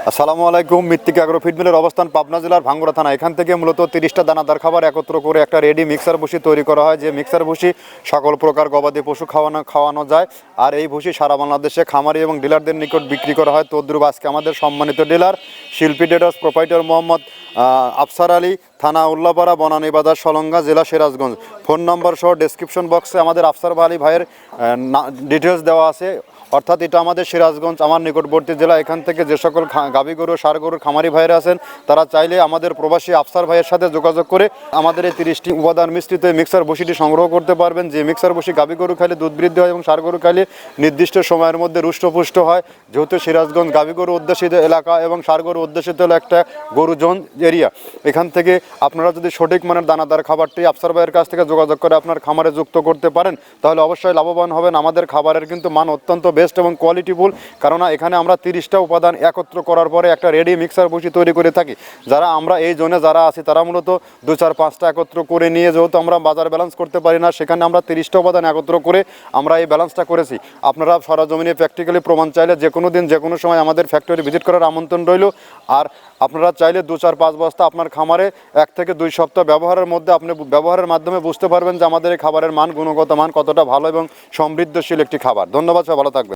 আসসালামু আলাইকুম। মৃত্তিকা অ্যাগ্রো ফিড মিলের অবস্থান পাবনা জেলার ভাঙ্গুড়া থানা। এখান থেকে মূলত 30টা দানাদার খাবার একত্র করে একটা রেডি মিক্সার ভুসি তৈরি করা হয়, যে মিক্সার ভুসি সকল প্রকার গবাদি পশু খাওয়ানো যায়। আর এই ভুসি সারা বাংলাদেশে খামারি এবং ডিলারদের নিকট বিক্রি করা হয়। তদ্রুপ আজকে আমাদের সম্মানিত ডিলার শিল্পী ট্রেডার্স প্রোপাইটর মোহাম্মদ আফসার আলী, থানা উল্লাপাড়া, বনানী বাজার, সলঙ্গা, জেলা সিরাজগঞ্জ। ফোন নম্বর সহ ডেসক্রিপশন বক্সে আমাদের আফসার আলী ভাইয়ের ডিটেলস দেওয়া আছে। অর্থাৎ এটা আমাদের সিরাজগঞ্জ, আমার নিকটবর্তী জেলা। এখান থেকে যে সকল গাভী গরু, ষাঁড় গরুর খামারি ভাইয়েরা আছেন, তারা চাইলে আমাদের প্রবাসী আফসার ভাইয়ের সাথে যোগাযোগ করে আমাদের এই 30টি উপাদান মিশ্রিত এই মিক্সার বসিটি সংগ্রহ করতে পারবেন। যে মিক্সার বসি গাভী গরু খাইলে দুধ বৃদ্ধি হয় এবং ষাঁড় গরু খাইলে নির্দিষ্ট সময়ের মধ্যে রুষ্টপুষ্ট হয়। যেহেতু সিরাজগঞ্জ গাভী গরু অধ্যুষিত এলাকা এবং ষাঁড় গরু অধ্যুষিত একটা গরু জোন এরিয়া, এখান থেকে আপনারা যদি সঠিক মানের দানাদার খাবারটি আফসার ভাইয়ের কাছ থেকে যোগাযোগ করে আপনার খামারে যুক্ত করতে পারেন, তাহলে অবশ্যই লাভবান হবেন। আমাদের খাবারের কিন্তু মান অত্যন্ত বেস্ট এবং কোয়ালিটিফুল, কারণ এখানে আমরা 30টা উপাদান একত্র করার পরে একটা রেডি মিক্সার বসি তৈরি করে থাকি। যারা আমরা এই জোনে যারা আছি, তারা মূলত 2, 4, 5টা একত্র করে নিয়ে, যেহেতু আমরা বাজার ব্যালেন্স করতে পারি না, সেখানে আমরা 30টা উপাদান একত্র করে আমরা এই ব্যালেন্সটা করেছি। আপনারা সরজমিনে প্র্যাকটিক্যালি প্রমাণ চাইলে যে কোনো দিন যে কোনো সময় আমাদের ফ্যাক্টরি ভিজিট করার আমন্ত্রণ রইল। আর আপনারা চাইলে 2, 4, 5 বস্তা আপনার খামারে 1 থেকে 2 সপ্তাহ ব্যবহারের মধ্যে আপনি ব্যবহারের মাধ্যমে বুঝতে পারবেন যে আমাদের এই খাবারের মান, গুণগত মান কতটা ভালো এবং সমৃদ্ধশীল একটি খাবার। ধন্যবাদ, সবাই ভালো থাকবেন।